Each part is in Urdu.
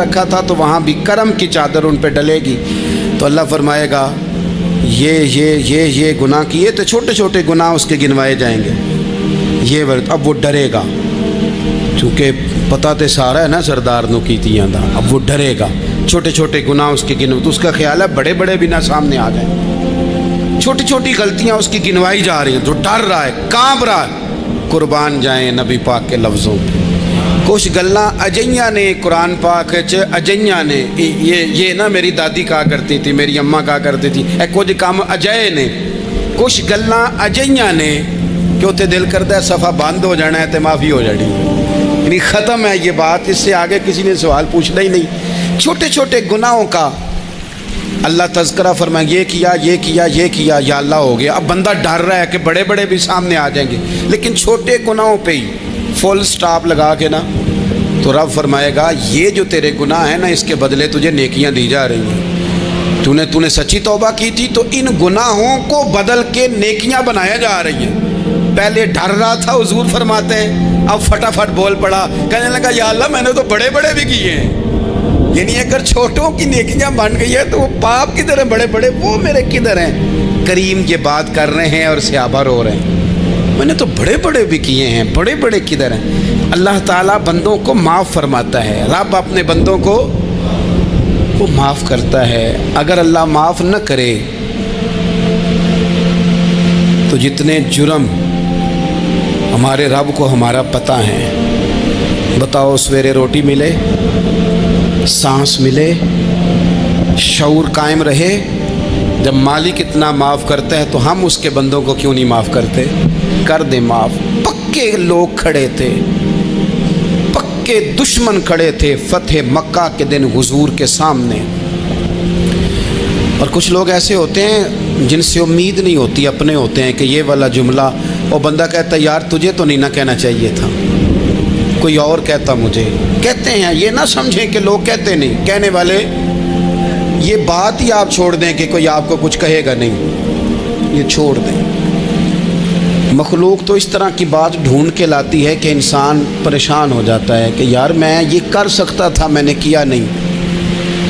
رکھا تھا تو وہاں بھی کرم کی چادر ان پہ ڈلے گی، تو اللہ فرمائے گا یہ گناہ کیے تو چھوٹے چھوٹے گناہ اس کے گنوائے جائیں گے، یہ اب وہ ڈرے گا، چونکہ پتہ تے سارا ہے نا سردار نو کیتیاں دا، اب وہ ڈرے گا، چھوٹے چھوٹے گناہ اس کے گنو، تو اس کا خیال ہے بڑے بڑے بھی نہ سامنے آ جائیں، چھوٹی چھوٹی غلطیاں اس کی گنوائی جا رہی ہیں، تو ڈر رہا ہے، کانپ رہا ہے۔ قربان جائیں نبی پاک کے لفظوں پہ، کچھ گلاں اجیاں نے قرآن پاک اجیاں نے، یہ نا میری دادی کہا کرتی تھی، میری اماں کہا کرتی تھی، اے کچھ کام اجائے نے، کچھ گلاں اجیاں نے کہ اتنے دل کرتا ہے صفحہ بند ہو جانا ہے تو معافی ہو جانی، یعنی ختم ہے یہ بات، اس سے آگے کسی نے سوال پوچھنا ہی نہیں۔ چھوٹے چھوٹے گناہوں کا اللہ تذکرہ فرمائے، یہ کیا یا اللہ ہو گیا، اب بندہ ڈر رہا ہے کہ بڑے بڑے بھی سامنے آ جائیں گے، لیکن چھوٹے گناہوں پہ ہی فل سٹاپ لگا کے نا، تو رب فرمائے گا یہ جو تیرے گناہ ہیں نا اس کے بدلے تجھے نیکیاں دی جا رہی ہیں، تو نے سچی توبہ کی تھی تو ان گناہوں کو بدل کے نیکیاں بنایا جا رہی ہیں۔ پہلے ڈر رہا تھا، حضور فرماتے ہیں، اب فٹافٹ بول پڑا، کہنے لگا یا اللہ میں نے تو بڑے بڑے بھی کیے ہیں، یعنی اگر چھوٹوں کی نیکیاں بن گئی ہے تو وہ پاپ کدھر ہیں بڑے بڑے، وہ میرے کدھر ہیں۔ کریم یہ بات کر رہے ہیں اور صحابہ رو رہے ہیں، میں نے تو بڑے بڑے بھی کیے ہیں، بڑے بڑے کدھر ہیں۔ اللہ تعالیٰ بندوں کو معاف فرماتا ہے، رب اپنے بندوں کو وہ معاف کرتا ہے۔ اگر اللہ معاف نہ کرے تو جتنے جرم ہمارے رب کو ہمارا پتہ ہے، بتاؤ سویرے روٹی ملے، سانس ملے، شعور قائم رہے، جب مالک اتنا معاف کرتا ہے تو ہم اس کے بندوں کو کیوں نہیں معاف کرتے؟ کر دیں معاف۔ پکے لوگ کھڑے تھے، پکے دشمن کھڑے تھے فتح مکہ کے دن حضور کے سامنے، اور کچھ لوگ ایسے ہوتے ہیں جن سے امید نہیں ہوتی، اپنے ہوتے ہیں کہ یہ والا جملہ، وہ بندہ کہتا ہے یار تجھے تو نہیں نہ کہنا چاہیے تھا، کوئی اور کہتا مجھے، کہتے ہیں، یہ نہ سمجھیں کہ لوگ کہتے نہیں، کہنے والے یہ بات ہی آپ چھوڑ دیں کہ کوئی آپ کو کچھ کہے گا نہیں، یہ چھوڑ دیں۔ مخلوق تو اس طرح کی بات ڈھونڈ کے لاتی ہے کہ انسان پریشان ہو جاتا ہے کہ یار میں یہ کر سکتا تھا، میں نے کیا نہیں،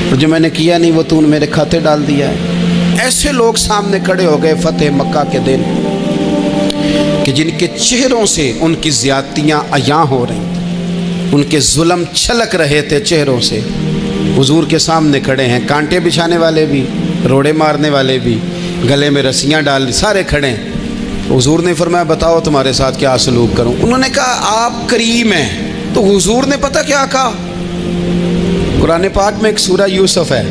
اور جو میں نے کیا نہیں وہ تو نے میرے کھاتے ڈال دیا ہے۔ ایسے لوگ سامنے کھڑے ہو گئے فتح مکہ کے دن کہ جن کے چہروں سے ان کی زیادتیاں عیاں ہو رہی تھیں، ان کے ظلم چھلک رہے تھے چہروں سے، حضور کے سامنے کھڑے ہیں، کانٹے بچھانے والے بھی، روڑے مارنے والے بھی، گلے میں رسیاں ڈال، سارے کھڑے ہیں۔ حضور نے فرمایا بتاؤ تمہارے ساتھ کیا سلوک کروں؟ انہوں نے کہا آپ کریم ہیں، تو حضور نے پتہ کیا کہا؟ قرآن پاک میں ایک سورہ یوسف ہے،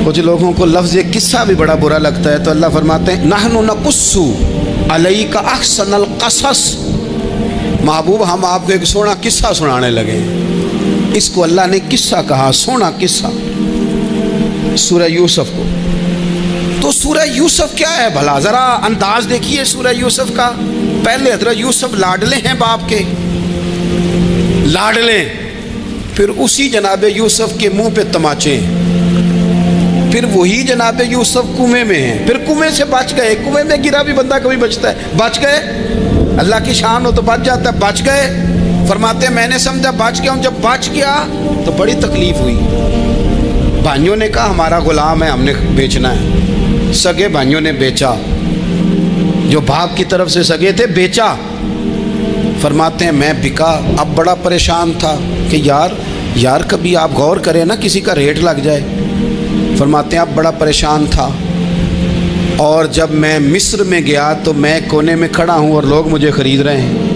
کچھ لوگوں کو لفظ یہ قصہ بھی بڑا برا لگتا ہے، تو اللہ فرماتے ہیں نحن نقص علیک احسن القصص، محبوب ہم آپ کو ایک سونا قصہ سنانے لگے، اس کو اللہ نے قصہ کہا، سونا قصہ، سورہ یوسف کو۔ تو سورہ یوسف کیا ہے بھلا؟ ذرا انداز دیکھیے سورہ یوسف کا۔ پہلے حضرت یوسف لاڈلے ہیں باپ کے، لاڈلے، پھر اسی جناب یوسف کے منہ پہ تماچے ہیں، پھر وہی جناب یوسف کنویں میں ہیں، پھر کنویں سے بچ گئے، کنویں میں گرا بھی بندہ کبھی بچتا ہے، بچ گئے، اللہ کی شان ہو تو بچ جاتا ہے، بچ گئے، فرماتے ہیں میں نے سمجھا بچ گیا ہوں، جب بچ گیا تو بڑی تکلیف ہوئی، بھائیوں نے کہا ہمارا غلام ہے، ہم نے بیچنا ہے، سگے بھائیوں نے بیچا، جو باپ کی طرف سے سگے تھے بیچا، فرماتے ہیں میں بکا، اب بڑا پریشان تھا کہ یار کبھی آپ غور کریں نا کسی کا ریٹ لگ جائے، فرماتے ہیں اب بڑا پریشان تھا، اور جب میں مصر میں گیا تو میں کونے میں کھڑا ہوں اور لوگ مجھے خرید رہے ہیں۔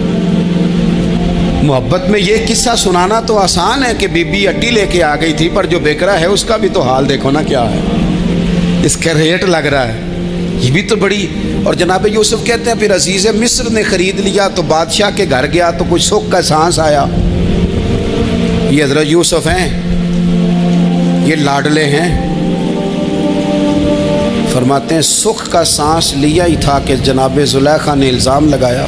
محبت میں یہ قصہ سنانا تو آسان ہے کہ بی بی اٹی لے کے آ گئی تھی، پر جو بیکرا ہے اس کا بھی تو حال دیکھو نا کیا ہے، اس کا ریٹ لگ رہا ہے، یہ بھی تو بڑی۔ اور جناب یوسف کہتے ہیں پھر عزیز مصر نے خرید لیا تو بادشاہ کے گھر گیا تو کچھ سکھ کا سانس آیا، یہ حضرت یوسف ہیں، یہ لاڈلے ہیں، فرماتے ہیں سکھ کا سانس لیا ہی تھا کہ جناب زلیخا نے الزام لگایا،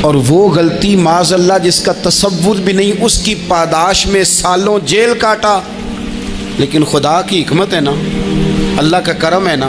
اور وہ غلطی معاذ اللہ جس کا تصور بھی نہیں، اس کی پاداش میں سالوں جیل کاٹا، لیکن خدا کی حکمت ہے نا، اللہ کا کرم ہے نا،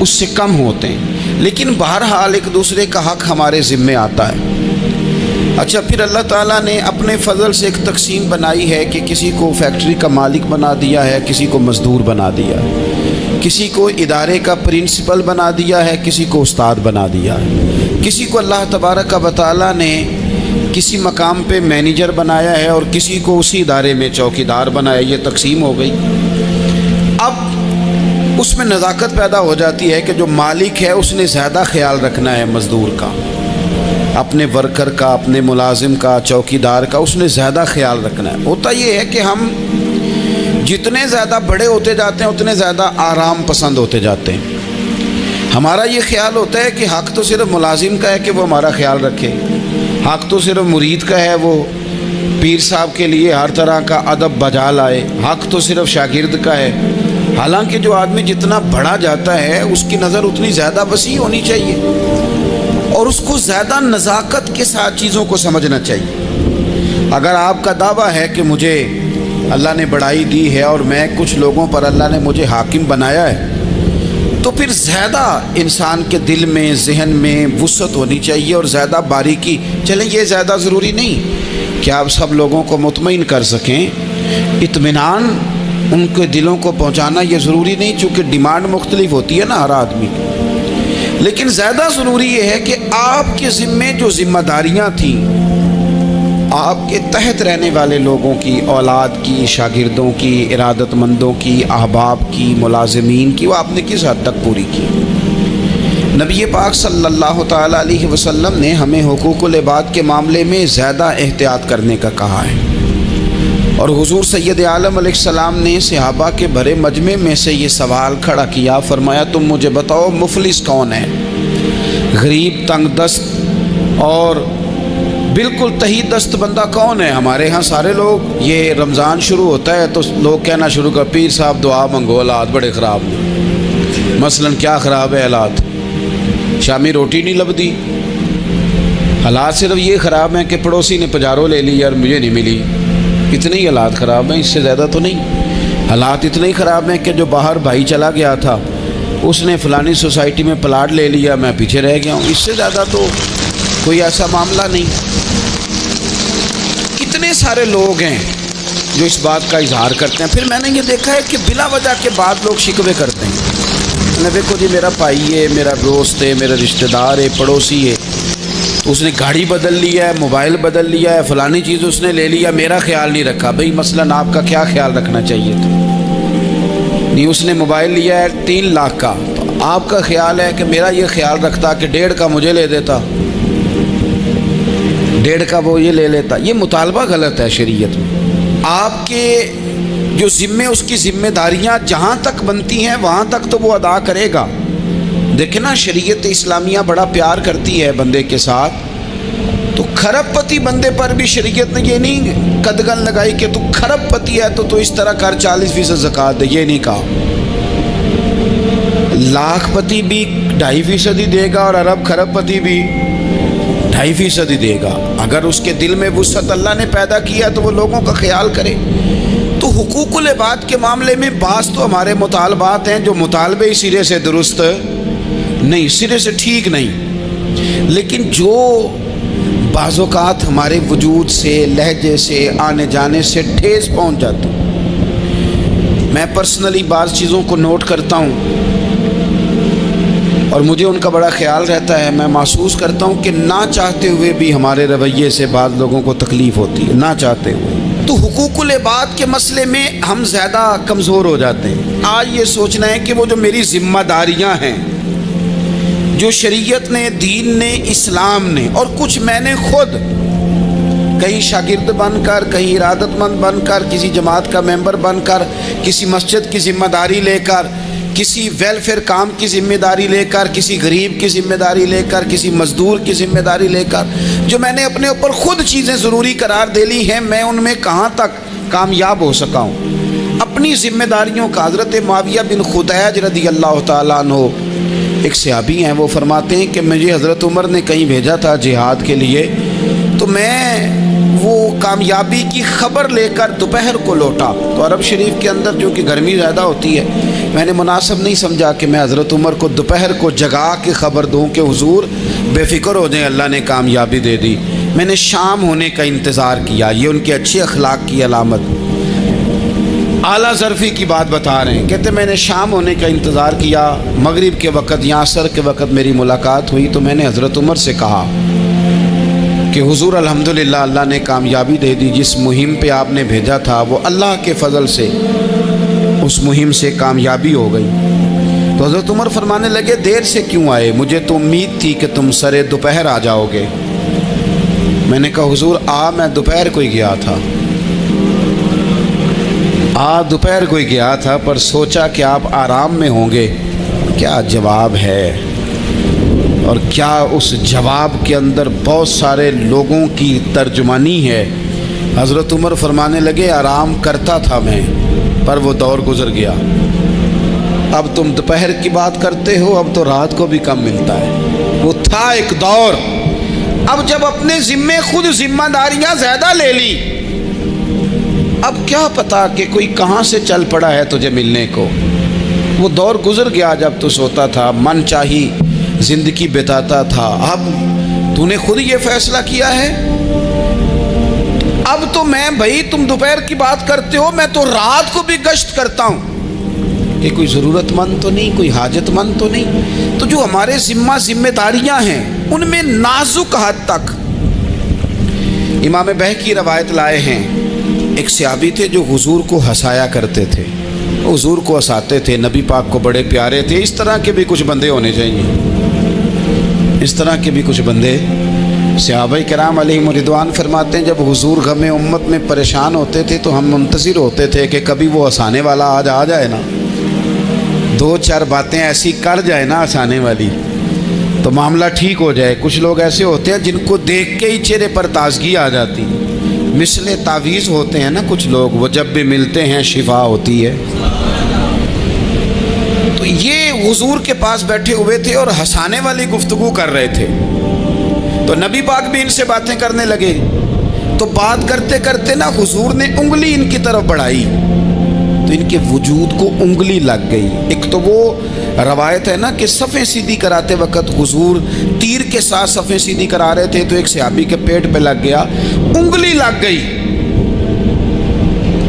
اس سے کم ہوتے ہیں، لیکن بہرحال ایک دوسرے کا حق ہمارے ذمے آتا ہے۔ اچھا، پھر اللہ تعالیٰ نے اپنے فضل سے ایک تقسیم بنائی ہے کہ کسی کو فیکٹری کا مالک بنا دیا ہے، کسی کو مزدور بنا دیا ہے، کسی کو ادارے کا پرنسپل بنا دیا ہے، کسی کو استاد بنا دیا ہے، کسی کو اللہ تبارک و تعالیٰ نے کسی مقام پہ مینیجر بنایا ہے اور کسی کو اسی ادارے میں چوکیدار بنایا۔ یہ تقسیم ہو گئی۔ اب اس میں نزاکت پیدا ہو جاتی ہے کہ جو مالک ہے اس نے زیادہ خیال رکھنا ہے مزدور کا، اپنے ورکر کا، اپنے ملازم کا، چوکیدار کا، اس نے زیادہ خیال رکھنا ہے۔ ہوتا یہ ہے کہ ہم جتنے زیادہ بڑے ہوتے جاتے ہیں اتنے زیادہ آرام پسند ہوتے جاتے ہیں۔ ہمارا یہ خیال ہوتا ہے کہ حق تو صرف ملازم کا ہے کہ وہ ہمارا خیال رکھے، حق تو صرف مرید کا ہے وہ پیر صاحب کے لیے ہر طرح کا ادب بجا لائے، حق تو صرف شاگرد کا ہے۔ حالانکہ جو آدمی جتنا بڑا جاتا ہے اس کی نظر اتنی زیادہ وسیع ہونی چاہیے اور اس کو زیادہ نزاکت کے ساتھ چیزوں کو سمجھنا چاہیے۔ اگر آپ کا دعویٰ ہے کہ مجھے اللہ نے بڑائی دی ہے اور میں کچھ لوگوں پر اللہ نے مجھے حاکم بنایا ہے، تو پھر زیادہ انسان کے دل میں، ذہن میں وسعت ہونی چاہیے اور زیادہ باریکی۔ چلیں، یہ زیادہ ضروری نہیں کہ آپ سب لوگوں کو مطمئن کر سکیں، اطمینان ان کے دلوں کو پہنچانا یہ ضروری نہیں، چونکہ ڈیمانڈ مختلف ہوتی ہے نا ہر آدمی کی۔ لیکن زیادہ ضروری یہ ہے کہ آپ کے ذمے جو ذمہ داریاں تھیں، آپ کے تحت رہنے والے لوگوں کی، اولاد کی، شاگردوں کی، ارادت مندوں کی، احباب کی، ملازمین کی، وہ آپ نے کس حد تک پوری کی؟ نبی پاک صلی اللہ تعالیٰ علیہ وسلم نے ہمیں حقوق العباد کے معاملے میں زیادہ احتیاط کرنے کا کہا ہے، اور حضور سید عالم علیہ السلام نے صحابہ کے بھرے مجمع میں سے یہ سوال کھڑا کیا، فرمایا تم مجھے بتاؤ مفلس کون ہے؟ غریب، تنگ دست اور بالکل تہی دست بندہ کون ہے؟ ہمارے ہاں سارے لوگ، یہ رمضان شروع ہوتا ہے تو لوگ کہنا شروع کر، پیر صاحب دعا منگو، حالات بڑے خراب ہیں۔ مثلاً کیا خراب ہے حالات؟ شامی روٹی نہیں لبدی۔ حالات صرف یہ خراب ہیں کہ پڑوسی نے پجارو لے لی اور مجھے نہیں ملی، اتنے ہی حالات خراب ہیں، اس سے زیادہ تو نہیں۔ حالات اتنے ہی خراب ہیں کہ جو باہر بھائی چلا گیا تھا اس نے فلانی سوسائٹی میں پلاٹ لے لیا، میں پیچھے رہ گیا ہوں، اس سے زیادہ تو کوئی ایسا معاملہ نہیں۔ کتنے سارے لوگ ہیں جو اس بات کا اظہار کرتے ہیں۔ پھر میں نے یہ دیکھا ہے کہ بلا وجہ کے بعد لوگ شکوے کرتے ہیں، دیکھو جی میرا بھائی ہے، میرا دوست ہے، میرا رشتہ دار ہے، پڑوسی ہے، اس نے گاڑی بدل لیا ہے، موبائل بدل لیا ہے، فلانی چیز اس نے لے لیا، میرا خیال نہیں رکھا۔ بھئی مثلاً آپ کا کیا خیال رکھنا چاہیے تھا؟ نہیں، اس نے موبائل لیا ہے 3 لاکھ کا، تو آپ کا خیال ہے کہ میرا یہ خیال رکھتا کہ 1.5 کا مجھے لے دیتا، 1.5 کا وہ یہ لے لیتا۔ یہ مطالبہ غلط ہے شریعت میں۔ آپ کے جو ذمے، اس کی ذمہ داریاں جہاں تک بنتی ہیں وہاں تک تو وہ ادا کرے گا۔ دیکھیں نا، شریعت اسلامیہ بڑا پیار کرتی ہے بندے کے ساتھ، تو کھرب پتی بندے پر بھی شریعت نے یہ نہیں قدغن لگائی کہ تو کھرب پتی ہے تو اس طرح کر 40% زکوٰۃ دے، یہ نہیں کہا۔ لاکھ پتی بھی 2.5% ہی دے گا اور ارب کھرب پتی بھی 2.5% ہی دے گا۔ اگر اس کے دل میں وسعت اللہ نے پیدا کیا تو وہ لوگوں کا خیال کرے۔ تو حقوق العباد کے معاملے میں بعض تو ہمارے مطالبات ہیں جو مطالبے سرے سے درست نہیں، سرے سے ٹھیک نہیں، لیکن جو بعض اوقات ہمارے وجود سے، لہجے سے، آنے جانے سے ٹھیس پہنچ جاتی۔ میں پرسنلی بعض چیزوں کو نوٹ کرتا ہوں اور مجھے ان کا بڑا خیال رہتا ہے۔ میں محسوس کرتا ہوں کہ نہ چاہتے ہوئے بھی ہمارے رویے سے بعض لوگوں کو تکلیف ہوتی ہے، نہ چاہتے ہوئے۔ تو حقوق العباد کے مسئلے میں ہم زیادہ کمزور ہو جاتے ہیں۔ آج یہ سوچنا ہے کہ وہ جو میری ذمہ داریاں ہیں، جو شریعت نے، دین نے، اسلام نے، اور کچھ میں نے خود کہیں شاگرد بن کر، کہیں ارادت مند بن کر، کسی جماعت کا ممبر بن کر، کسی مسجد کی ذمہ داری لے کر، کسی ویلفیئر کام کی ذمہ داری لے کر، کسی غریب کی ذمہ داری لے کر، کسی مزدور کی ذمہ داری لے کر، جو میں نے اپنے اوپر خود چیزیں ضروری قرار دے لی ہیں، میں ان میں کہاں تک کامیاب ہو سکا ہوں اپنی ذمہ داریوں کا۔ حضرت معاویہ بن خدیج رضی اللہ تعالیٰ عنہ ایک صحابی ہیں، وہ فرماتے ہیں کہ مجھے حضرت عمر نے کہیں بھیجا تھا جہاد کے لیے، تو میں وہ وہ کامیابی کی خبر لے کر دوپہر کو لوٹا۔ تو عرب شریف کے اندر جو کہ گرمی زیادہ ہوتی ہے، میں نے مناسب نہیں سمجھا کہ میں حضرت عمر کو دوپہر کو جگا کے خبر دوں کہ حضور بے فکر ہو جائیں، اللہ نے کامیابی دے دی۔ میں نے شام ہونے کا انتظار کیا، یہ ان کے اچھے اخلاق کی علامت، اعلیٰ ظرفی کی بات بتا رہے ہیں۔ کہتے میں نے شام ہونے کا انتظار کیا، مغرب کے وقت یا عصر کے وقت میری ملاقات ہوئی تو میں نے حضرت عمر سے کہا کہ حضور الحمدللہ اللہ نے کامیابی دے دی، جس مہم پہ آپ نے بھیجا تھا وہ اللہ کے فضل سے اس مہم سے کامیابی ہو گئی۔ تو حضرت عمر فرمانے لگے دیر سے کیوں آئے، مجھے تو امید تھی کہ تم سرے دوپہر آ جاؤ گے۔ میں نے کہا حضور میں دوپہر کو ہی گیا تھا، دوپہر کو ہی گیا تھا، پر سوچا کہ آپ آرام میں ہوں گے۔ کیا جواب ہے، اور کیا اس جواب کے اندر بہت سارے لوگوں کی ترجمانی ہے۔ حضرت عمر فرمانے لگے آرام کرتا تھا میں، پر وہ دور گزر گیا، اب تم دوپہر کی بات کرتے ہو، اب تو رات کو بھی کم ملتا ہے۔ وہ تھا ایک دور، اب جب اپنے ذمے خود ذمہ داریاں زیادہ لے لی، اب کیا پتا کہ کوئی کہاں سے چل پڑا ہے تجھے ملنے کو۔ وہ دور گزر گیا جب تو سوتا تھا، من چاہی زندگی بتاتا تھا، اب تو نے خود یہ فیصلہ کیا ہے۔ اب تو میں بھائی تم دوپہر کی بات کرتے ہو، میں تو رات کو بھی گشت کرتا ہوں کہ کوئی ضرورت مند تو نہیں، کوئی حاجت مند تو نہیں۔ تو جو ہمارے ذمہ داریاں ہیں ان میں نازک حد تک، امام بہقی روایت لائے ہیں، ایک صحابی تھے جو حضور کو ہنسایا کرتے تھے، حضور کو ہنساتے تھے، نبی پاک کو بڑے پیارے تھے۔ اس طرح کے بھی کچھ بندے ہونے چاہیے، اس طرح کے بھی کچھ بندے۔ صحابہ کرام علیہم رضوان فرماتے ہیں جب حضور غم امت میں پریشان ہوتے تھے تو ہم منتظر ہوتے تھے کہ کبھی وہ ہنسانے والا آج آ جائے نا، دو چار باتیں ایسی کر جائے نا ہنسانے والی، تو معاملہ ٹھیک ہو جائے۔ کچھ لوگ ایسے ہوتے ہیں جن کو دیکھ کے ہی چہرے پر تازگی آ جاتی، مثل تعویذ ہوتے ہیں نا کچھ لوگ، وہ جب بھی ملتے ہیں شفا ہوتی ہے۔ تو یہ حضور کے پاس بیٹھے ہوئے تھے اور ہنسانے والی گفتگو کر رہے تھے، تو نبی پاک بھی ان سے باتیں کرنے لگے۔ تو بات کرتے کرتے نا حضور نے انگلی ان کی طرف بڑھائی تو ان کے وجود کو انگلی لگ گئی۔ ایک تو وہ روایت ہے نا کہ صفیں سیدھی کراتے وقت حضور تیر کے ساتھ صفیں سیدھی کرا رہے تھے تو ایک صحابی کے پیٹ پہ لگ گیا، انگلی لگ گئی۔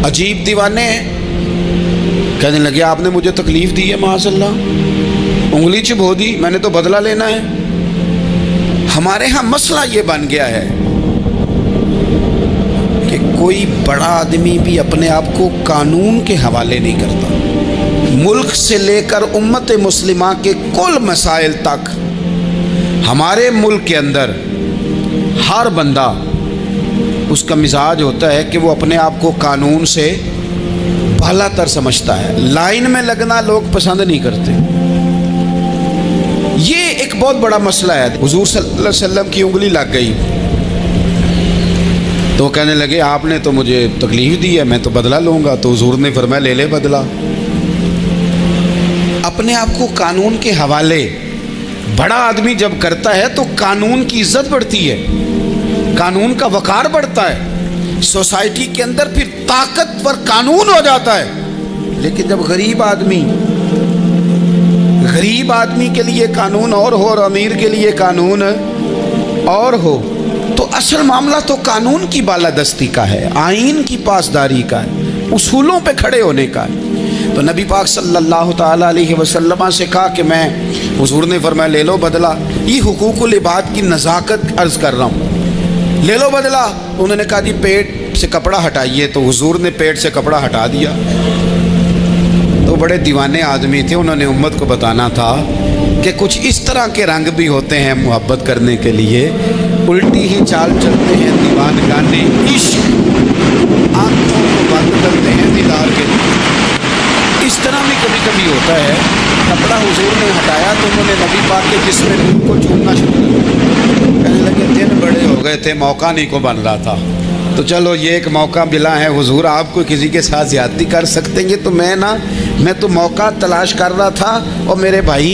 عجیب دیوانے ہیں، کہنے لگے آپ نے مجھے تکلیف دی ہے، معاذ اللہ انگلی چبھو دی، میں نے تو بدلہ لینا ہے۔ ہمارے ہاں مسئلہ یہ بن گیا ہے کہ کوئی بڑا آدمی بھی اپنے آپ کو قانون کے حوالے نہیں کرتا۔ ملک سے لے کر امت مسلمہ کے کل مسائل تک ہمارے ملک کے اندر ہر بندہ اس کا مزاج ہوتا ہے کہ وہ اپنے آپ کو قانون سے بھلا تر سمجھتا ہے۔ لائن میں لگنا لوگ پسند نہیں کرتے، یہ ایک بہت بڑا مسئلہ ہے۔ حضور صلی اللہ علیہ وسلم کی انگلی لگ گئی تو کہنے لگے آپ نے تو مجھے تکلیف دی ہے، میں تو بدلہ لوں گا۔ تو حضور نے فرمایا لے لے بدلہ۔ اپنے آپ کو قانون کے حوالے بڑا آدمی جب کرتا ہے تو قانون کی عزت بڑھتی ہے، قانون کا وقار بڑھتا ہے، سوسائٹی کے اندر پھر طاقتور قانون ہو جاتا ہے۔ لیکن جب غریب آدمی کے لیے قانون اور ہو اور امیر کے لیے قانون اور ہو، تو اصل معاملہ تو قانون کی بالادستی کا ہے، آئین کی پاسداری کا ہے، اصولوں پہ کھڑے ہونے کا ہے۔ تو نبی پاک صلی اللہ تعالیٰ علیہ وسلم سے کہا کہ میں، حضور نے فرمایا لے لو بدلہ۔ یہ حقوق العباد کی نزاکت عرض کر رہا ہوں، لے لو بدلہ۔ انہوں نے کہا جی پیٹ سے کپڑا ہٹائیے، تو حضور نے پیٹ سے کپڑا ہٹا دیا۔ تو بڑے دیوانے آدمی تھے، انہوں نے امت کو بتانا تھا کہ کچھ اس طرح کے رنگ بھی ہوتے ہیں محبت کرنے کے لیے، الٹی ہی چال چلتے ہیں دیوان گانے عشق، آنکھوں کو بند کرتے ہیں دیدار کے لیے۔ اس طرح بھی کبھی کبھی ہوتا ہے۔ کپڑا حضور نے ہٹایا تو انہوں نے نبی پاک کے جسم کو چومنا شروع کیا، کہنے لگے دن بڑے ہو گئے تھے، موقع نہیں کو بن رہا تھا، تو چلو یہ ایک موقع ملا ہے، حضور آپ کو کسی کے ساتھ زیادتی کر سکتے ہیں، تو میں تو موقع تلاش کر رہا تھا، اور میرے بھائی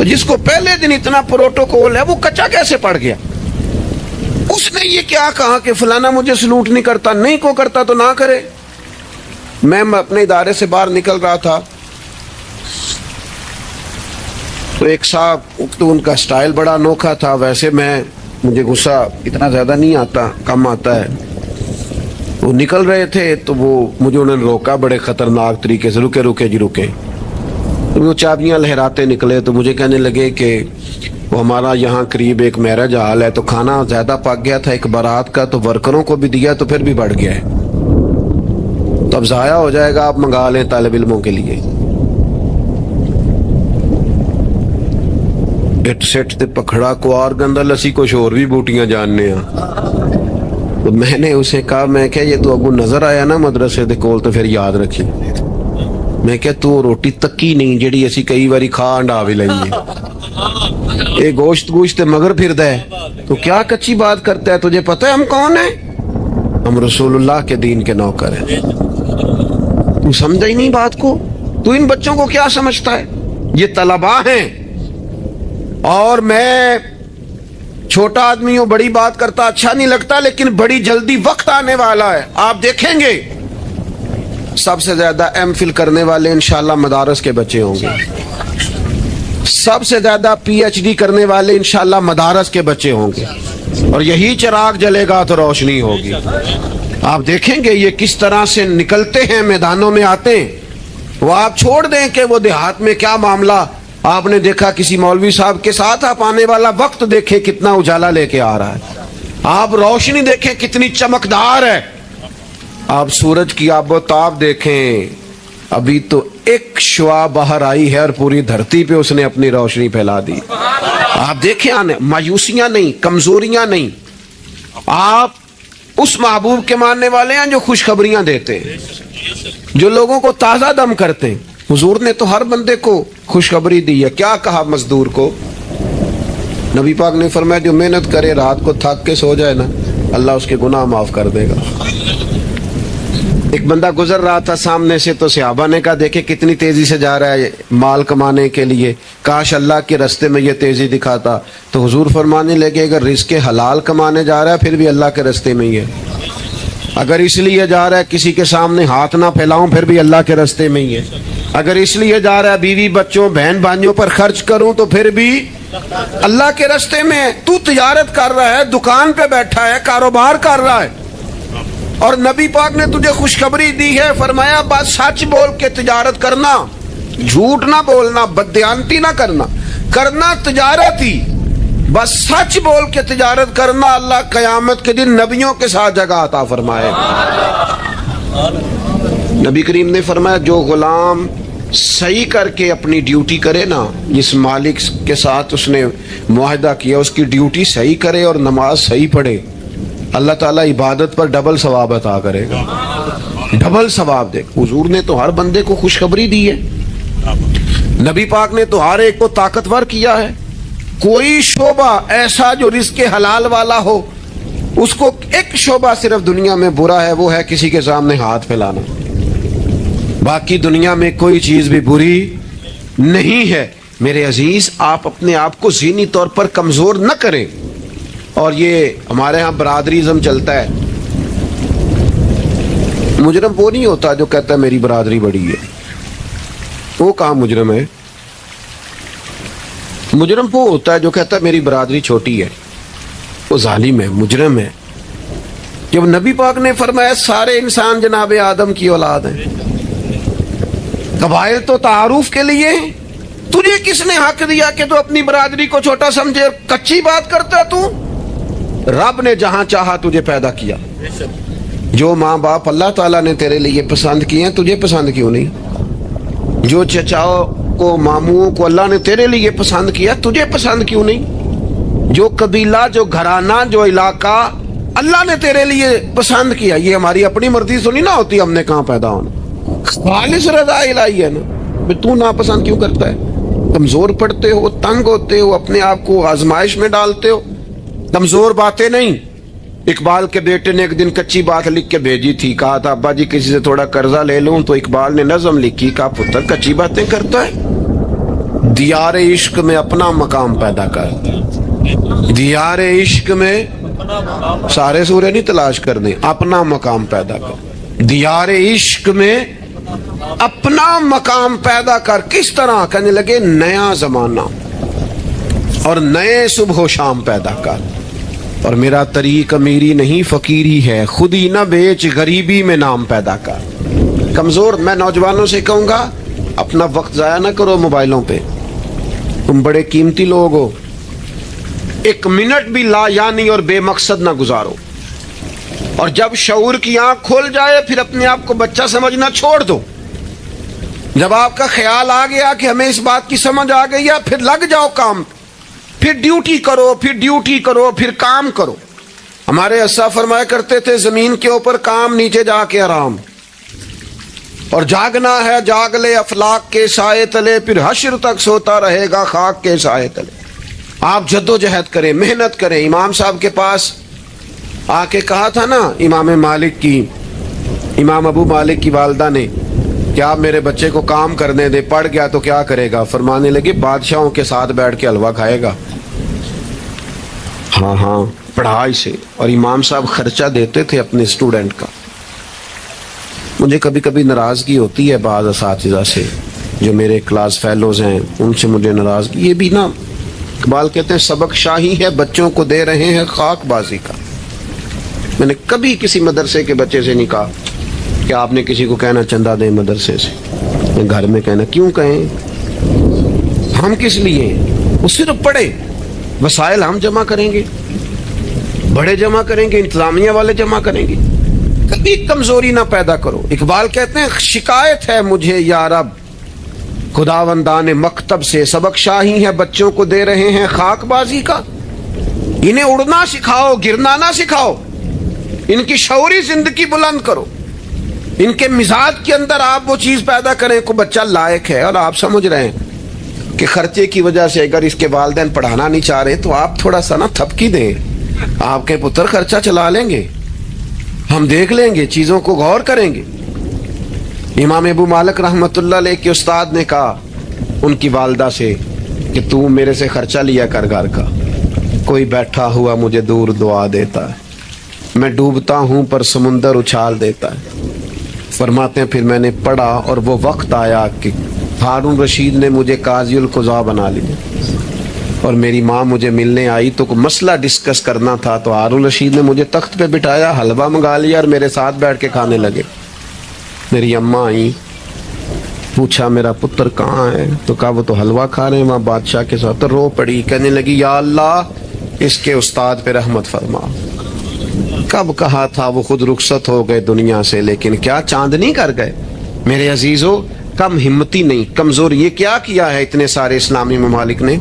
تو جس کو پہلے دن اتنا پروٹوکول ہے وہ کچا کیسے پڑ گیا؟ اس نے یہ کیا کہا کہ فلانا مجھے سلوٹ نہیں کرتا، نہیں کو کرتا تو نہ کرے۔ میں اپنے ادارے سے باہر نکل رہا تھا تو ایک صاحب، تو ان کا سٹائل بڑا انوکھا تھا، ویسے مجھے غصہ اتنا زیادہ نہیں آتا، کم آتا ہے۔ وہ نکل رہے تھے تو مجھے انہوں نے روکا بڑے خطرناک طریقے سے، رکے رکے جی رکے۔ وہ چابیاں لہراتے نکلے تو مجھے کہنے لگے کہ وہ ہمارا یہاں قریب ایک میرج ہال ہے تو کھانا زیادہ پک گیا تھا ایک بارات کا، تو ورکروں کو بھی دیا تو پھر بھی بڑھ گیا ہے، تو اب ضائع ہو جائے گا، آپ منگا لیں طالب علموں کے لیے۔ اٹ سیٹ تے پکھڑا کو اور گندا لسی کچھ اور بھی بوٹیاں جاننے ہیں۔ تو میں نے اسے کہا، میں کہ یہ تو اگو نظر آیا نا مدرسے دے کول تو پھر یاد رکھے۔ میں کہ تو روٹی تکی نہیں جڑی اسی کئی باری کھا انڈا بھی لئیے، اے گوشت مگر پھر دے تو کیا کچی بات کرتا ہے؟ تجھے پتہ ہے ہم کون ہیں؟ ہم رسول اللہ کے دین کے نوکر ہیں۔ تو سمجھا ہی نہیں بات کو؟ تو ان بچوں کو کیا سمجھتا ہے؟ یہ طلباء ہیں، اور میں چھوٹا آدمی ہوں، بڑی بات کرتا اچھا نہیں لگتا، لیکن بڑی جلدی وقت آنے والا ہے، آپ دیکھیں گے سب سے زیادہ ایم فل کرنے والے انشاءاللہ مدارس کے بچے ہوں گے، سب سے زیادہ پی ایچ ڈی کرنے والے انشاءاللہ مدارس کے بچے ہوں گے، اور یہی چراغ جلے گا تو روشنی ہوگی۔ آپ دیکھیں گے یہ کس طرح سے نکلتے ہیں، میدانوں میں آتے ہیں۔ وہ آپ چھوڑ دیں کہ وہ دیہات میں کیا معاملہ، آپ نے دیکھا کسی مولوی صاحب کے ساتھ آپ آنے والا وقت دیکھیں کتنا اجالا لے کے آ رہا ہے، آپ روشنی دیکھیں کتنی چمکدار ہے، آپ سورج کی آب و تاب دیکھیں، ابھی تو ایک شعاع باہر آئی ہے اور پوری دھرتی پہ اس نے اپنی روشنی پھیلا دی۔ آپ دیکھیں، مایوسیاں نہیں، کمزوریاں نہیں، آپ اس محبوب کے ماننے والے ہیں جو خوشخبریاں دیتے ہیں، جو لوگوں کو تازہ دم کرتے ہیں۔ حضور نے تو ہر بندے کو خوشخبری دی ہے۔ کیا کہا مزدور کو؟ نبی پاک نے فرمایا جو محنت کرے رات کو تھک کے سو جائے نا، اللہ اس کے گناہ معاف کر دے گا۔ ایک بندہ گزر رہا تھا سامنے سے تو صحابہ نے کہا دیکھیں کتنی تیزی سے جا رہا ہے مال کمانے کے لیے، کاش اللہ کے رستے میں یہ تیزی دکھاتا۔ تو حضور فرمانے لگے اگر رزق حلال کمانے جا رہا ہے پھر بھی اللہ کے رستے میں ہی ہے، اگر اس لیے جا رہا ہے کسی کے سامنے ہاتھ نہ پھیلاؤں پھر بھی اللہ کے رستے میں ہی ہے، اگر اس لیے جا رہا ہے بیوی بچوں بہن بھائیوں پر خرچ کروں تو پھر بھی اللہ کے رستے میں ہے۔ تو تجارت کر رہا ہے، دکان پہ بیٹھا ہے، کاروبار کر رہا ہے، اور نبی پاک نے تجھے خوشخبری دی ہے، فرمایا بس سچ بول کے تجارت کرنا، جھوٹ نہ بولنا، بددیانتی نہ کرنا، کرنا تجارت ہی، بس سچ بول کے تجارت کرنا، اللہ قیامت کے دن نبیوں کے ساتھ جگہ عطا فرمائے۔ نبی کریم نے فرمایا جو غلام صحیح کر کے اپنی ڈیوٹی کرے نا، جس مالک کے ساتھ اس نے معاہدہ کیا اس کی ڈیوٹی صحیح کرے اور نماز صحیح پڑھے، اللہ تعالیٰ عبادت پر ڈبل ثواب عطا کرے گا، ڈبل ثواب دے۔ حضور نے تو ہر بندے کو خوشخبری دی ہے، نبی پاک نے تو ہر ایک کو طاقتور کیا ہے۔ کوئی شعبہ ایسا جو رزق حلال والا ہو، اس کو ایک شعبہ صرف دنیا میں برا ہے، وہ ہے کسی کے سامنے ہاتھ پھیلانا، باقی دنیا میں کوئی چیز بھی بری نہیں ہے۔ میرے عزیز، آپ اپنے آپ کو ذہنی طور پر کمزور نہ کریں، اور یہ ہمارے ہاں برادریزم چلتا ہے، مجرم وہ نہیں ہوتا جو کہتا ہے میری برادری بڑی ہے، وہ کہاں مجرم ہے؟ مجرم وہ ہوتا ہے جو کہتا ہے میری برادری چھوٹی ہے، وہ ظالم ہے، مجرم ہے۔ جب نبی پاک نے فرمایا سارے انسان جناب آدم کی اولاد ہیں، قبائل تو تعارف کے لیے ہیں، تجھے کس نے حق دیا کہ تو اپنی برادری کو چھوٹا سمجھے؟ کچی بات کرتا تو؟ رب نے جہاں چاہا تجھے پیدا کیا، جو ماں باپ اللہ تعالیٰ نے تیرے لیے پسند کیے ہیں تجھے پسند کیوں نہیں؟ جو چچاؤں کو ماموں کو اللہ نے تیرے لیے پسند کیا تجھے پسند کیوں نہیں؟ جو قبیلہ، جو گھرانہ، جو علاقہ اللہ نے تیرے لیے پسند کیا، یہ ہماری اپنی مرضی سنی نہ ہوتی، ہم نے کہاں پیدا ہونا، خالص رضا الہی ہے نا۔ تو ناپسند کیوں کرتا ہے؟ کمزور پڑتے ہو، تنگ ہوتے ہو، اپنے آپ کو آزمائش میں ڈالتے ہو، کمزور باتیں نہیں۔ اقبال کے بیٹے نے ایک دن کچی بات لکھ کے بھیجی تھی، کہا تھا ابا جی کسی سے تھوڑا قرضہ لے لوں، تو اقبال نے نظم لکھی، کہا پتر کچی باتیں کرتا ہے، دیار عشق میں اپنا مقام پیدا کر. دیار عشق میں سارے سورے نہیں تلاش کرنے, اپنا مقام پیدا کر. دیار عشق میں اپنا مقام پیدا کر. کس طرح؟ کہنے لگے نیا زمانہ اور نئے صبح و شام پیدا کر. اور میرا طریق امیری نہیں فقیری ہے, خود ہی نہ بیچ غریبی میں نام پیدا کر. کمزور میں نوجوانوں سے کہوں گا اپنا وقت ضائع نہ کرو موبائلوں پہ, تم بڑے قیمتی لوگ ہو. ایک منٹ بھی لا یعنی اور بے مقصد نہ گزارو. اور جب شعور کی آنکھ کھول جائے پھر اپنے آپ کو بچہ سمجھنا چھوڑ دو. جب آپ کا خیال آ گیا کہ ہمیں اس بات کی سمجھ آ گئی ہے, پھر لگ جاؤ کام, پھر ڈیوٹی کرو, پھر ڈیوٹی کرو, پھر کام کرو. ہمارے اسا فرمایا کرتے تھے زمین کے اوپر کام, نیچے جا کے آرام. اور جاگنا ہے جاگ لے افلاق کے سائے تلے, پھر حشر تک سوتا رہے گا خاک کے سائے تلے. آپ جد و جہد کریں, محنت کریں. امام صاحب کے پاس آ کے کہا تھا نا امام ابو مالک کی والدہ نے کہ آپ میرے بچے کو کام کرنے دے, پڑھ گیا تو کیا کرے گا؟ فرمانے لگے بادشاہوں کے ساتھ بیٹھ کے حلوہ کھائے گا. ہاں پڑھائی سے. اور امام صاحب خرچہ دیتے تھے اپنے اسٹوڈنٹ کا. مجھے کبھی کبھی ناراضگی ہوتی ہے بعض اساتذہ سے جو میرے کلاس فیلوز ہیں, ان سے مجھے ناراضگی. یہ بھی نا اقبال کہتے ہیں سبق شاہی ہے بچوں کو دے رہے ہیں خاک بازی کا. میں نے کبھی کسی مدرسے کے بچے سے نہیں کہا کہ آپ نے کسی کو کہنا چندہ دیں مدرسے سے, گھر میں کہنا. کیوں کہیں؟ ہم کس لیے؟ وہ صرف پڑھے, وسائل ہم جمع کریں گے, بڑے جمع کریں گے, انتظامیہ والے جمع کریں گے. کبھی کمزوری نہ پیدا کرو. اقبال کہتے ہیں شکایت ہے مجھے یا رب خداوندان مکتب سے, سبق شاہی ہے بچوں کو دے رہے ہیں خاک بازی کا. انہیں اڑنا سکھاؤ, گرنا نہ سکھاؤ. ان کی شعوری زندگی بلند کرو. ان کے مزاج کے اندر آپ وہ چیز پیدا کریں کو بچہ لائق ہے. اور آپ سمجھ رہے ہیں کہ خرچے کی وجہ سے اگر اس کے والدین پڑھانا نہیں چاہ رہے تو آپ تھوڑا سا نا تھپکی دیں, آپ کے پتر خرچہ چلا لیں گے, ہم دیکھ لیں گے, چیزوں کو غور کریں گے. امام ابو مالک رحمت اللہ علیہ کے استاد نے کہا ان کی والدہ سے کہ تو میرے سے خرچہ لیا کر گھر کا. کوئی بیٹھا ہوا مجھے دور دعا دیتا ہے, میں ڈوبتا ہوں پر سمندر اچھال دیتا ہے. فرماتے ہیں پھر میں نے پڑھا اور وہ وقت آیا کہ ہارون رشید نے مجھے قاضی القضاء بنا لیا, اور میری ماں مجھے ملنے آئی تو کوئی مسئلہ ڈسکس کرنا تھا تو ہارون رشید نے مجھے تخت پہ بٹھایا, حلوہ منگا لیا اور میرے ساتھ بیٹھ کے کھانے لگے. میری اماں آئی, پوچھا میرا پتر کہاں ہے, تو کہا وہ تو حلوہ کھا رہے ہیں وہاں بادشاہ کے ساتھ. تو رو پڑی, کہنے لگی یا اللہ اس کے استاد پہ رحمت فرما. کب کہا تھا وہ خود رخصت ہو گئے دنیا سے, لیکن کیا چاندنی کر گئے. میرے عزیزو کم ہمتی نہیں, کمزور. یہ کیا کیا ہے اتنے سارے اسلامی ممالک نے؟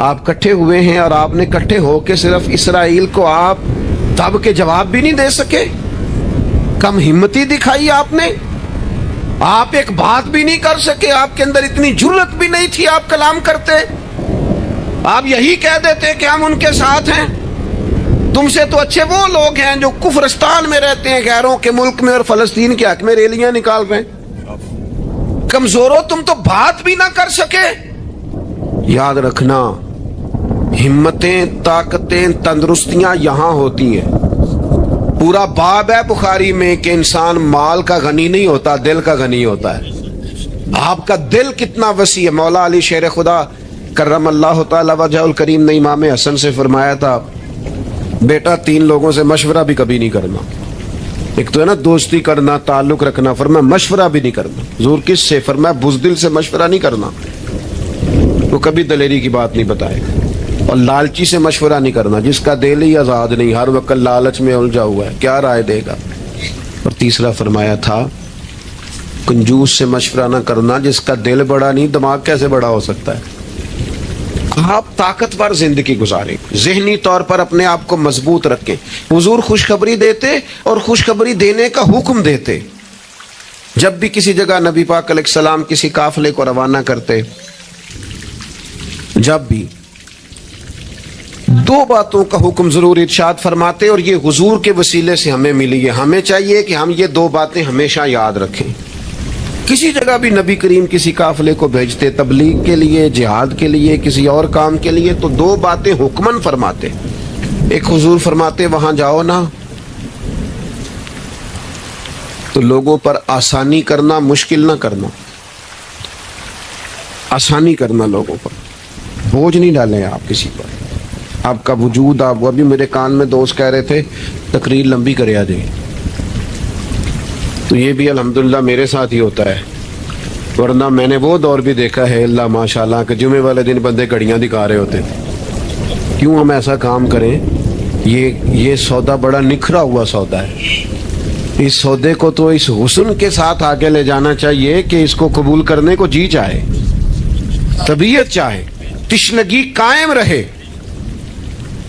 آپ کٹھے ہوئے ہیں اور آپ نے کٹھے ہو کے صرف اسرائیل کو آپ دب کے جواب بھی نہیں دے سکے. کم ہمتی دکھائی آپ نے, آپ ایک بات بھی نہیں کر سکے. آپ کے اندر اتنی جرأت بھی نہیں تھی آپ کلام کرتے. آپ یہی کہہ دیتے کہ ہم ان کے ساتھ ہیں. تم سے تو اچھے وہ لوگ ہیں جو کفرستان میں رہتے ہیں, غیروں کے ملک میں, اور فلسطین کے حق میں ریلیاں نکال رہے ہیں. کمزوروں تم تو بات بھی نہ کر سکے. یاد رکھنا ہمتیں, طاقتیں, تندرستیاں یہاں ہوتی ہیں. پورا باب ہے بخاری میں کہ انسان مال کا غنی نہیں ہوتا, دل کا غنی ہوتا ہے. آپ کا دل کتنا وسیع ہے. مولا علی شیر خدا کرم اللہ تعالی وجہ الکریم نے امام حسن سے فرمایا تھا بیٹا 3 لوگوں سے مشورہ بھی کبھی نہیں کرنا. ایک تو ہے نا دوستی کرنا, تعلق رکھنا, فرمایا مشورہ بھی نہیں کرنا. حضور کس سے؟ فرمایا بزدل سے مشورہ نہیں کرنا, وہ کبھی دلیری کی بات نہیں بتائے گا. اور لالچی سے مشورہ نہیں کرنا, جس کا دل ہی آزاد نہیں, ہر وقت لالچ میں الجھا ہوا ہے, کیا رائے دے گا. اور تیسرا فرمایا تھا کنجوس سے مشورہ نہ کرنا, جس کا دل بڑا نہیں دماغ کیسے بڑا ہو سکتا ہے. آپ طاقتور زندگی گزاریں, ذہنی طور پر اپنے آپ کو مضبوط رکھیں. حضور خوشخبری دیتے اور خوشخبری دینے کا حکم دیتے. جب بھی کسی جگہ نبی پاک علیہ السلام کسی قافلے کو روانہ کرتے, جب بھی 2 باتوں کا حکم ضرور ارشاد فرماتے, اور یہ حضور کے وسیلے سے ہمیں ملی ہے. ہمیں چاہیے کہ ہم یہ 2 باتیں ہمیشہ یاد رکھیں. کسی جگہ بھی نبی کریم کسی قافلے کو بھیجتے تبلیغ کے لیے، جہاد کے لیے، کسی اور کام کے لیے، تو دو باتیں حکمن فرماتے. ایک حضور فرماتے وہاں جاؤ نا تو لوگوں پر آسانی کرنا، مشکل نہ کرنا، آسانی کرنا لوگوں پر، بوجھ نہیں ڈالیں آپ کسی پر. آپ کا وجود، آپ ابھی میرے کان میں دوست کہہ رہے تھے تقریر لمبی کرے آ جائے، تو یہ بھی الحمدللہ میرے ساتھ ہی ہوتا ہے. ورنہ میں نے وہ دور بھی دیکھا ہے اللہ ماشاءاللہ کہ جمعے والے دن بندے گھڑیاں دکھا رہے ہوتے تھے. کیوں ہم ایسا کام کریں؟ یہ سودا بڑا نکھرا ہوا سودا ہے. اس سودے کو تو اس حسن کے ساتھ آگے لے جانا چاہیے کہ اس کو قبول کرنے کو جی چاہے، طبیعت چاہے، تشنگی قائم رہے.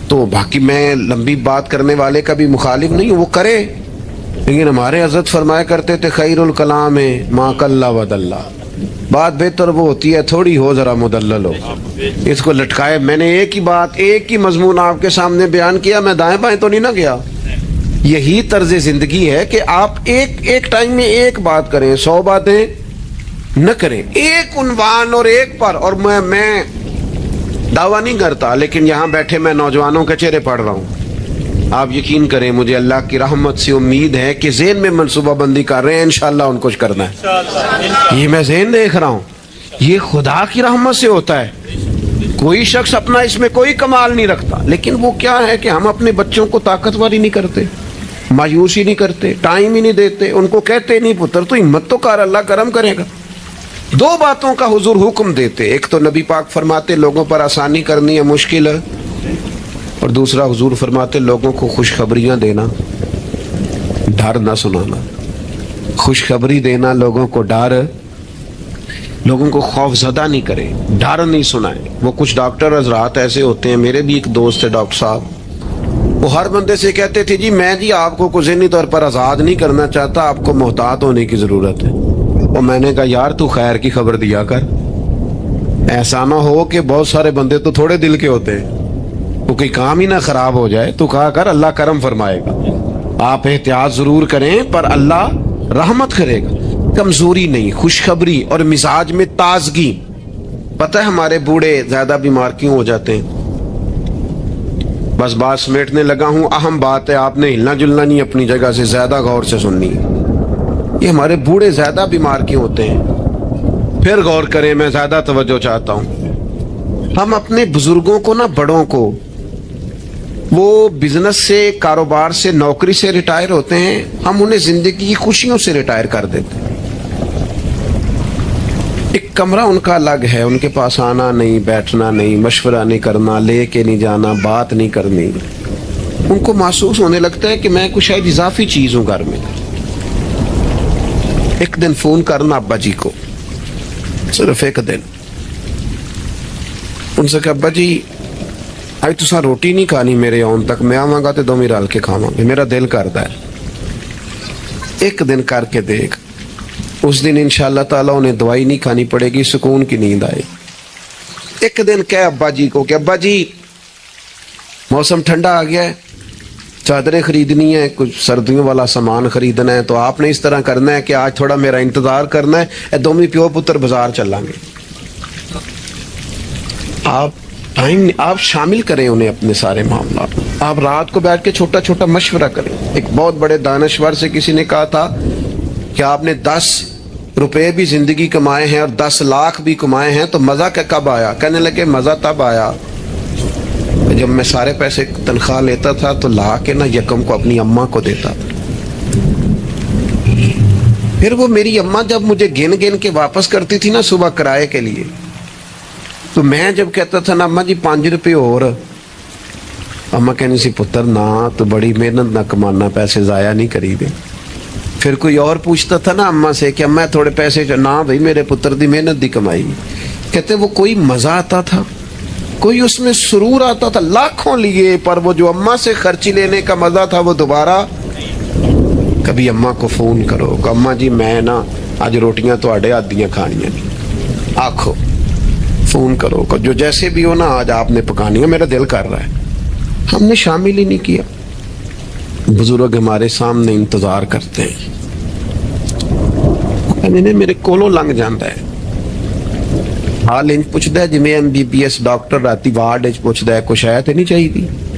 تو باقی میں لمبی بات کرنے والے کا بھی مخالف نہیں ہوں، وہ کرے، لیکن ہمارے حضرت فرمایا کرتے تھے خیر الکلام ما قل و دل، بات بہتر وہ ہوتی ہے تھوڑی ہو ذرا مدلل ہو. اس کو لٹکائے. میں نے ایک ہی بات، ایک ہی مضمون آپ کے سامنے بیان کیا، میں دائیں بائیں تو نہیں نہ گیا. یہی طرز زندگی ہے کہ آپ ایک ٹائم میں ایک بات کریں، 100 باتیں نہ کریں، ایک عنوان اور ایک پر. اور میں دعویٰ نہیں کرتا، لیکن یہاں بیٹھے میں نوجوانوں کے چہرے پڑھ رہا ہوں. آپ یقین کریں مجھے اللہ کی رحمت سے امید ہے کہ ذہن میں منصوبہ بندی کر رہے ہیں، انشاءاللہ ان کچھ کرنا ہے. یہ میں ذہن دیکھ رہا ہوں، یہ خدا کی رحمت سے ہوتا ہے. کوئی شخص اپنا اس میں کوئی کمال نہیں رکھتا، لیکن وہ کیا ہے کہ ہم اپنے بچوں کو طاقتور ہی نہیں کرتے، مایوس ہی نہیں کرتے، ٹائم ہی نہیں دیتے. ان کو کہتے نہیں پتر تو ہمت تو کر، اللہ کرم کرے گا. دو باتوں کا حضور حکم دیتے، ایک تو نبی پاک فرماتے لوگوں پر آسانی کرنی ہے مشکل ہے، اور دوسرا حضور فرماتے لوگوں کو خوشخبریاں دینا، ڈر نہ سنانا. خوشخبری دینا لوگوں کو، ڈر، لوگوں کو خوف زدہ نہیں کرے، ڈر نہیں سنائے. وہ کچھ ڈاکٹر حضرات ایسے ہوتے ہیں، میرے بھی ایک دوست ہے ڈاکٹر صاحب، وہ ہر بندے سے کہتے تھے میں آپ کو ذہنی طور پر آزاد نہیں کرنا چاہتا، آپ کو محتاط ہونے کی ضرورت ہے. اور میں نے کہا یار تو خیر کی خبر دیا کر، ایسا نہ ہو کہ بہت سارے بندے تو تھوڑے دل کے ہوتے ہیں، تو کوئی کام ہی نہ خراب ہو جائے. تو کہا کر اللہ کرم فرمائے گا. آپ احتیاط ضرور کریں پر اللہ رحمت کرے گا. کمزوری نہیں، خوشخبری اور مزاج میں تازگی. پتہ ہے ہمارے بوڑھے زیادہ بیمار کیوں ہو جاتے ہیں؟ بس بات سمیٹنے لگا ہوں، اہم بات ہے، آپ نے ہلنا جلنا نہیں، اپنی جگہ سے زیادہ غور سے سننی. یہ ہمارے بوڑھے زیادہ بیمار کیوں ہوتے ہیں؟ پھر غور کریں، میں زیادہ توجہ چاہتا ہوں. ہم اپنے بزرگوں کو نا، بڑوں کو، وہ بزنس سے، کاروبار سے، نوکری سے ریٹائر ہوتے ہیں، ہم انہیں زندگی کی خوشیوں سے ریٹائر کر دیتے ہیں. ایک کمرہ ان کا الگ ہے، ان کے پاس آنا نہیں، بیٹھنا نہیں، مشورہ نہیں کرنا، لے کے نہیں جانا، بات نہیں کرنی. ان کو محسوس ہونے لگتا ہے کہ میں کچھ شاید اضافی چیز ہوں گھر میں. ایک دن فون کرنا ابا جی کو، صرف ایک دن، ان سے کہ ابا جی آج تساں روٹی نہیں کھانی میرے آن تک، میں آواں گا تے دوویں رل کے کھاواں گے، میرا دل کردا ہے. ایک دن کر کے دیکھ، اس دن انشاءاللہ تعالیٰ انہیں دوائی نہیں کھانی پڑے گی، سکون کی نیند آئے. ایک دن کہے ابا جی کو کہ ابا جی موسم ٹھنڈا آ گیا ہے، چادریں خریدنی ہے، کچھ سردیوں والا سامان خریدنا ہے، تو آپ نے اس طرح کرنا ہے کہ آج تھوڑا میرا انتظار کرنا ہے، دومی پیو پتر بازار چلیں گے. آپ شامل کریں انہیں اپنے سارے معاملات. آپ رات کو بیٹھ کے چھوٹا چھوٹا مشورہ کریں. ایک بہت بڑے دانشور سے کسی نے کہا تھا کہ آپ نے 10 روپے بھی زندگی کمائے ہیں اور 10 لاکھ بھی کمائے ہیں، تو مزہ کب آیا؟ کہنے لگے مزہ تب آیا جب میں سارے پیسے تنخواہ لیتا تھا تو لا کے نا یکم کو اپنی اماں کو دیتا تھا. پھر وہ میری اماں جب مجھے گن گن کے واپس کرتی تھی نا صبح کرائے کے لیے، تو میں جب کہتا تھا نا اماں جی 5 روپے اور، اماں کہنی سی پتر نہ تو بڑی محنت نہ کمانا، پیسے ضائع نہیں کری دے. پھر کوئی اور پوچھتا تھا نا اماں سے کہ اماں تھوڑے پیسے، نہ بھائی میرے پتر دی محنت دی کمائی. کہتے وہ کوئی مزہ آتا تھا، کوئی اس میں سرور آتا تھا، لاکھوں لیے، پر وہ جو اماں سے خرچی لینے کا مزہ تھا وہ دوبارہ. کبھی اماں کو فون کرو کہ اماں جی میں نا آج روٹیاں تو آڈے آدیاں کھانیاں نہیں، آکھو فون کرو کہ جو جیسے بھی ہو نا آج آپ نے پکانی ہے، میرا دل کر رہا ہے. ہم نے شامل ہی نہیں کیا. بزرگ ہمارے سامنے انتظار کرتے ہیں، ਕਹਿੰਦੇ ਮੇਰੇ ਕੋਲੋਂ ਲੰਘ ਜਾਂਦਾ ਹੈ। ਹਾਲ ਇੰਜ ਪੁੱਛਦਾ ਜਿਵੇਂ MBBS ਡਾਕਟਰ ਰਾਤੀ ਵਾਰਡ ਵਿੱਚ ਪੁੱਛਦਾ ਹੈ ਕੁਛ ਹੈ ਤੇ ਨਹੀਂ ਚਾਹੀਦੀ,